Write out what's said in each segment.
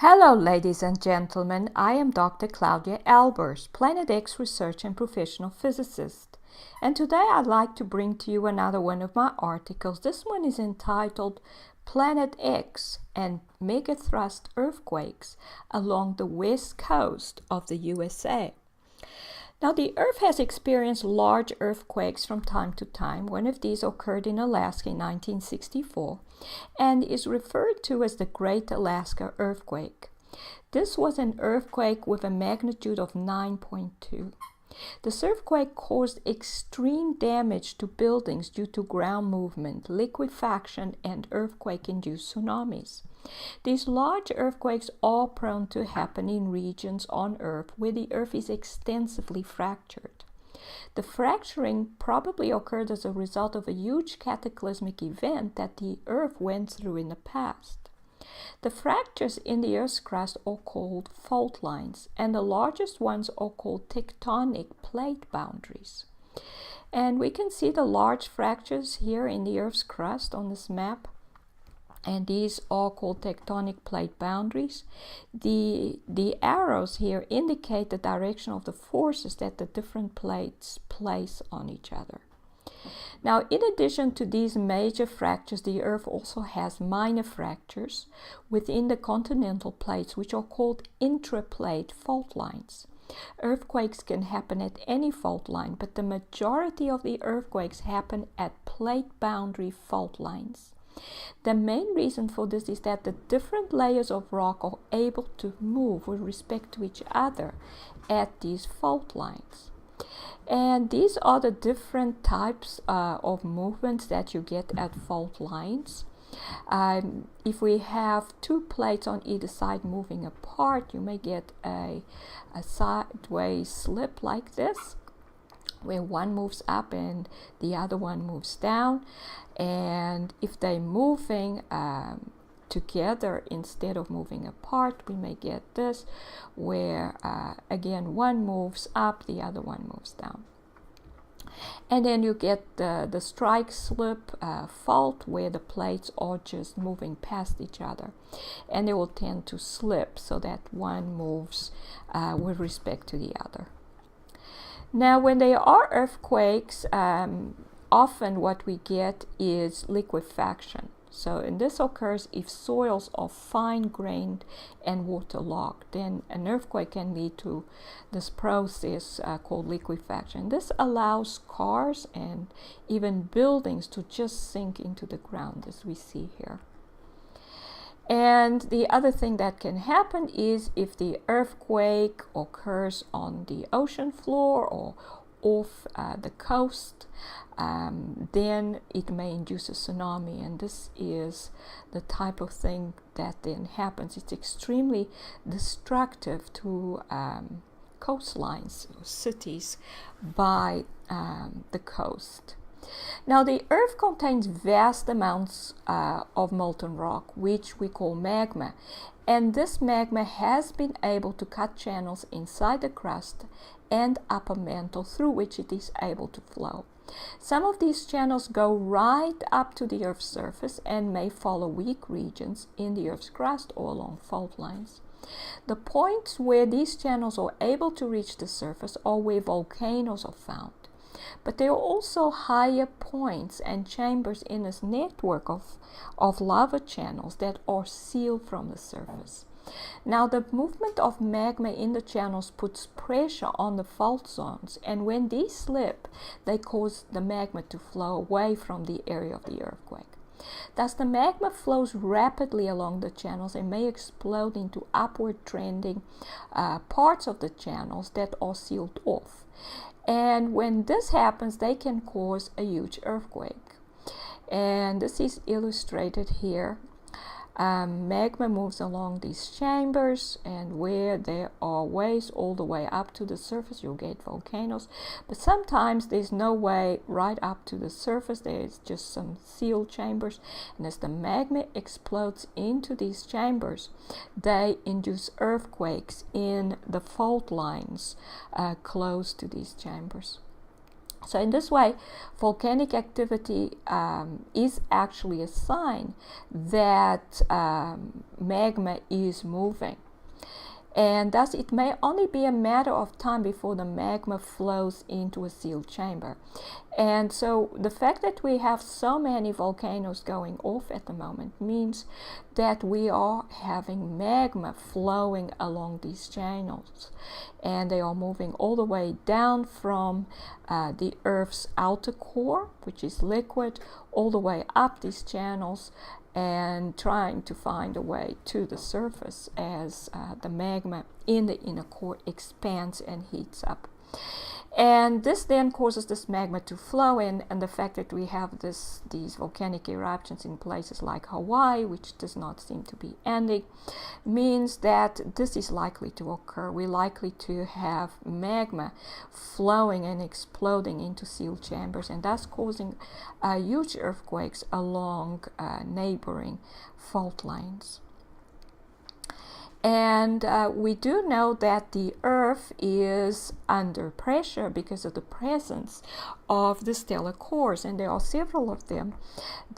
Hello ladies and gentlemen, I am Dr. Claudia Albers, Planet X research and professional physicist. And today I'd like to bring to you another one of my articles. This one is entitled Planet X and Megathrust Earthquakes Along the West Coast of the USA. Now, the Earth has experienced large earthquakes from time to time. One of these occurred in Alaska in 1964 and is referred to as the Great Alaska Earthquake. This was an earthquake with a magnitude of 9.2. This earthquake caused extreme damage to buildings due to ground movement, liquefaction, and earthquake-induced tsunamis. These large earthquakes are prone to happen in regions on Earth where the Earth is extensively fractured. The fracturing probably occurred as a result of a huge cataclysmic event that the Earth went through in the past. The fractures in the Earth's crust are called fault lines, and the largest ones are called tectonic plate boundaries. And we can see the large fractures here in the Earth's crust on this map. And these are called tectonic plate boundaries. The arrows here indicate the direction of the forces that the different plates place on each other. Now, in addition to these major fractures, the Earth also has minor fractures within the continental plates, which are called intraplate fault lines. Earthquakes can happen at any fault line, but the majority of the earthquakes happen at plate boundary fault lines. The main reason for this is that the different layers of rock are able to move with respect to each other at these fault lines. And these are the different types of movements that you get at fault lines. If we have two plates on either side moving apart, you may get a sideways slip like this, where one moves up and the other one moves down. And if they're moving together instead of moving apart, we may get this, where again one moves up, the other one moves down. And then you get the strike slip fault, where the plates are just moving past each other, and they will tend to slip so that one moves with respect to the other. Now, when there are earthquakes, often what we get is liquefaction. And this occurs if soils are fine-grained and waterlogged. Then an earthquake can lead to this process called liquefaction. This allows cars and even buildings to just sink into the ground, as we see here. And the other thing that can happen is if the earthquake occurs on the ocean floor or off the coast, then it may induce a tsunami, and this is the type of thing that then happens. It's extremely destructive to coastlines, cities by the coast. Now, the Earth contains vast amounts of molten rock, which we call magma, and this magma has been able to cut channels inside the crust and upper mantle through which it is able to flow. Some of these channels go right up to the Earth's surface and may follow weak regions in the Earth's crust or along fault lines. The points where these channels are able to reach the surface are where volcanoes are found. But there are also higher points and chambers in this network of lava channels that are sealed from the surface. Now, the movement of magma in the channels puts pressure on the fault zones, and when these slip, they cause the magma to flow away from the area of the earthquake. Thus, the magma flows rapidly along the channels and may explode into upward trending parts of the channels that are sealed off. And when this happens, they can cause a huge earthquake. And this is illustrated here. Magma moves along these chambers, and where there are ways all the way up to the surface, you'll get volcanoes. But sometimes there's no way right up to the surface. There's just some sealed chambers, and as the magma explodes into these chambers, they induce earthquakes in the fault lines close to these chambers. So in this way, volcanic activity is actually a sign that magma is moving. And thus it may only be a matter of time before the magma flows into a sealed chamber. And so the fact that we have so many volcanoes going off at the moment means that we are having magma flowing along these channels. And they are moving all the way down from the Earth's outer core, which is liquid, all the way up these channels, and trying to find a way to the surface as the magma in the inner core expands and heats up. And this then causes this magma to flow in, and the fact that we have these volcanic eruptions in places like Hawaii, which does not seem to be ending, means that this is likely to occur. We're likely to have magma flowing and exploding into sealed chambers, and thus causing huge earthquakes along neighboring fault lines. And we do know that the Earth is under pressure because of the presence of the stellar cores, and there are several of them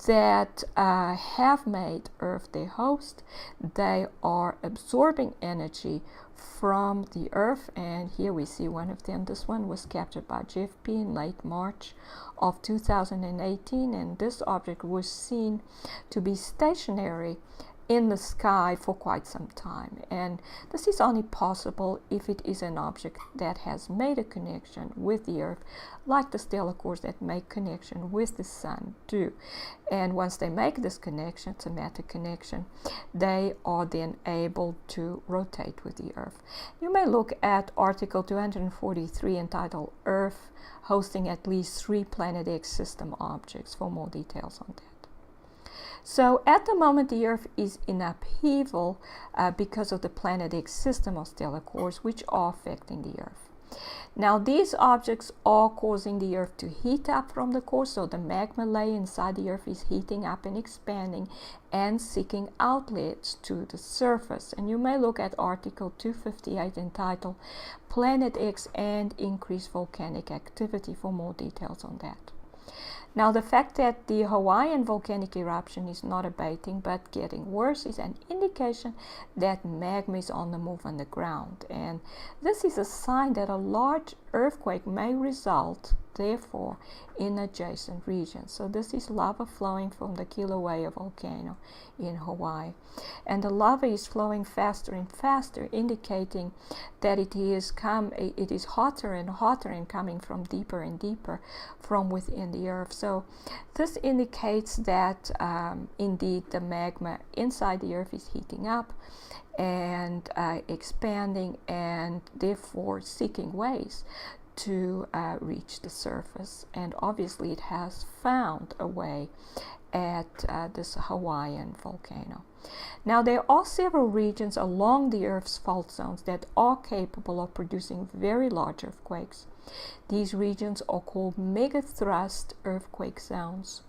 that have made Earth their host. They are absorbing energy from the Earth, and here we see one of them. This one was captured by JFP in late March of 2018, and this object was seen to be stationary in the sky for quite some time. And this is only possible if it is an object that has made a connection with the Earth, like the stellar cores that make connection with the Sun do. And once they make this connection, it's a matter connection, they are then able to rotate with the Earth. You may look at article 243 entitled Earth hosting at least 3 Planet X system objects for more details on that. So at the moment, the Earth is in upheaval because of the Planet X system of stellar cores, which are affecting the Earth. Now, these objects are causing the Earth to heat up from the core, so the magma layer inside the Earth is heating up and expanding and seeking outlets to the surface. And you may look at article 258 entitled Planet X and Increased Volcanic Activity for more details on that. Now, the fact that the Hawaiian volcanic eruption is not abating but getting worse is an indication that magma is on the move on the ground. And this is a sign that a large earthquake may result, therefore, in adjacent regions. So this is lava flowing from the Kilauea volcano in Hawaii. And the lava is flowing faster and faster, indicating that it is hotter and hotter and coming from deeper and deeper from within the Earth. So this indicates that indeed the magma inside the Earth is heating up and expanding, and therefore seeking ways to reach the surface. And obviously it has found a way at this Hawaiian volcano. Now, there are several regions along the Earth's fault zones that are capable of producing very large earthquakes. These regions are called Megathrust earthquake zones.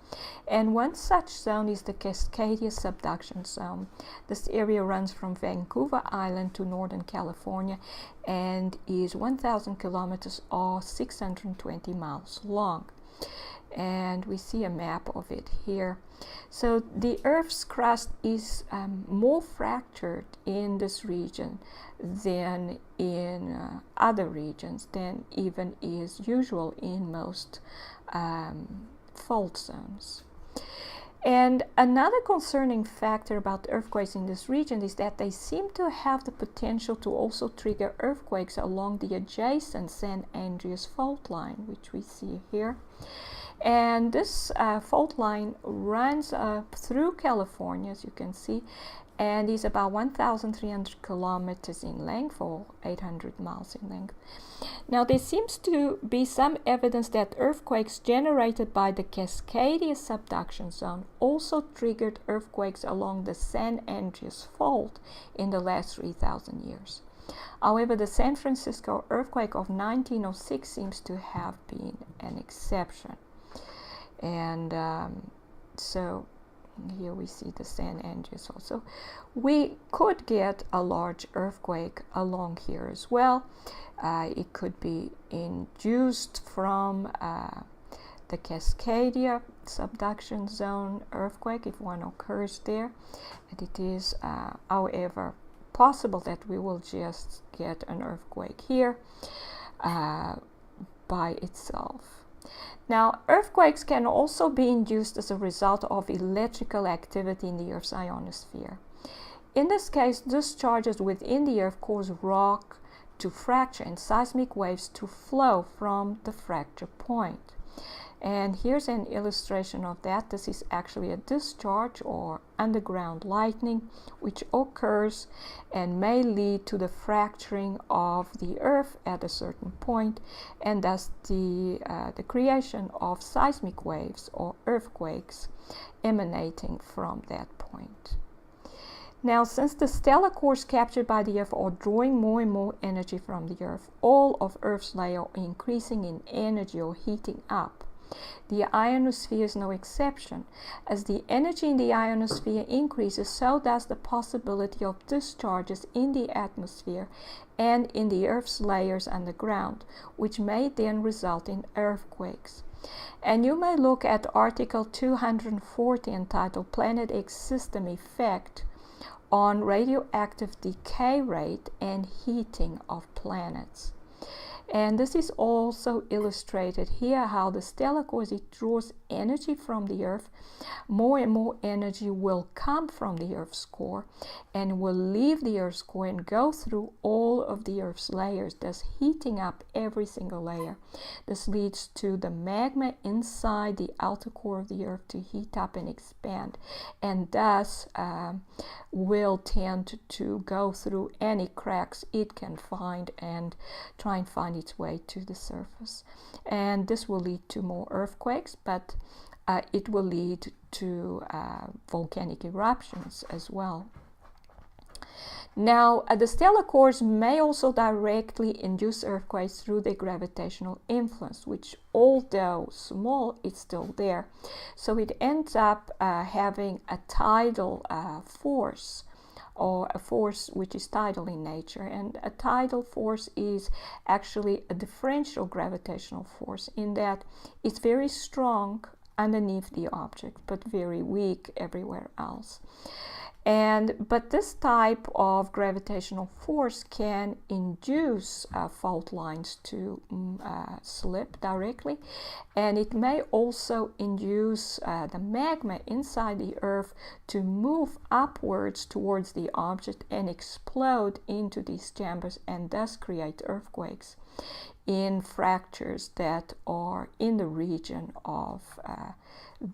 And one such zone is the Cascadia subduction zone. This area runs from Vancouver Island to Northern California and is 1,000 kilometers or 620 miles long. And we see a map of it here. So the Earth's crust is more fractured in this region than in other regions, than even is usual in most fault zones. And another concerning factor about earthquakes in this region is that they seem to have the potential to also trigger earthquakes along the adjacent San Andreas fault line, which we see here. And this fault line runs through California, as you can see, and is about 1,300 kilometers in length, or 800 miles in length. Now, there seems to be some evidence that earthquakes generated by the Cascadia subduction zone also triggered earthquakes along the San Andreas fault in the last 3,000 years. However, the San Francisco earthquake of 1906 seems to have been an exception. And so Here we see the San Andreas also. We could get a large earthquake along here as well. It could be induced from the Cascadia subduction zone earthquake if one occurs there. And it is, however, possible that we will just get an earthquake here by itself. Now, earthquakes can also be induced as a result of electrical activity in the Earth's ionosphere. In this case, discharges within the Earth cause rock to fracture and seismic waves to flow from the fracture point. And here's an illustration of that. This is actually a discharge or underground lightning, which occurs and may lead to the fracturing of the Earth at a certain point, and thus the creation of seismic waves or earthquakes emanating from that point. Now, since the stellar cores captured by the Earth are drawing more and more energy from the Earth, all of Earth's layers are increasing in energy or heating up. The ionosphere is no exception. As the energy in the ionosphere increases, so does the possibility of discharges in the atmosphere and in the Earth's layers underground, which may then result in earthquakes. And you may look at Article 240 entitled Planet X System Effect on Radioactive Decay Rate and Heating of Planets. And this is also illustrated here, how the stellar core, it draws energy from the Earth. More and more energy will come from the Earth's core and will leave the Earth's core and go through all of the Earth's layers, thus heating up every single layer. This leads to the magma inside the outer core of the Earth to heat up and expand, and thus will tend to go through any cracks it can find and try and find its way to the surface. And this will lead to more earthquakes, but it will lead to volcanic eruptions as well. Now, the stellar cores may also directly induce earthquakes through their gravitational influence, which, although small, it's still there. So it ends up having a tidal force, or a force which is tidal in nature. And a tidal force is actually a differential gravitational force, in that it's very strong underneath the object but very weak everywhere else. But this type of gravitational force can induce fault lines to slip directly, and it may also induce the magma inside the Earth to move upwards towards the object and explode into these chambers, and thus create earthquakes in fractures that are in the region of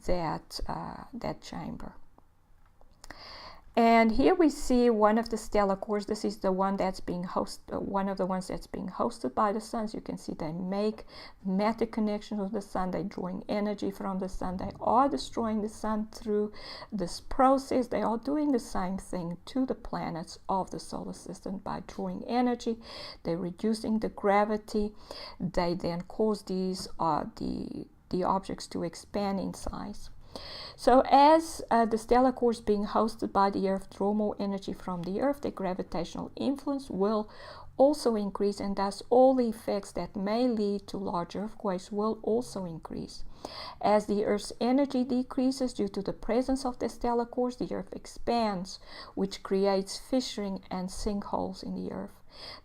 that chamber. And here we see one of the stellar cores. This is the one that's being hosted, one of the ones that's being hosted by the sun. As you can see, they make matter connections with the sun. They're drawing energy from the sun. They are destroying the sun through this process. They are doing the same thing to the planets of the solar system by drawing energy. They're reducing the gravity. They then cause these the objects to expand in size. So as the stellar cores being hosted by the Earth draw more energy from the Earth, their gravitational influence will also increase, and thus all the effects that may lead to large earthquakes will also increase. As the Earth's energy decreases due to the presence of the stellar cores, the Earth expands, which creates fissuring and sinkholes in the Earth.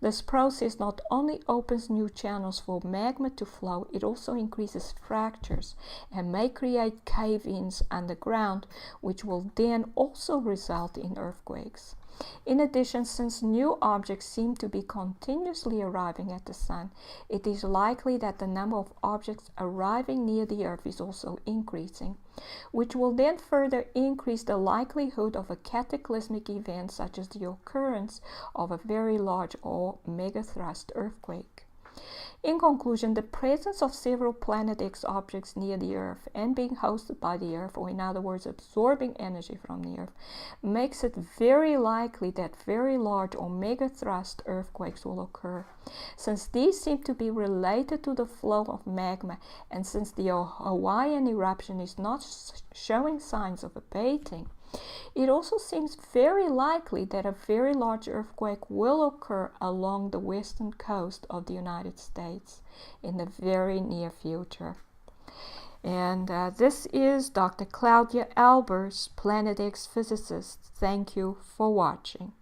This process not only opens new channels for magma to flow, it also increases fractures and may create cave-ins underground, which will then also result in earthquakes. In addition, since new objects seem to be continuously arriving at the sun, it is likely that the number of objects arriving near the Earth is also increasing, which will then further increase the likelihood of a cataclysmic event such as the occurrence of a very large or megathrust earthquake. In conclusion, the presence of several Planet X objects near the Earth and being hosted by the Earth, or in other words, absorbing energy from the Earth, makes it very likely that very large or megathrust earthquakes will occur. Since these seem to be related to the flow of magma, and since the Hawaiian eruption is not showing signs of abating, it also seems very likely that a very large earthquake will occur along the western coast of the United States in the very near future. And this is Dr. Claudia Albers, Planet X physicist. Thank you for watching.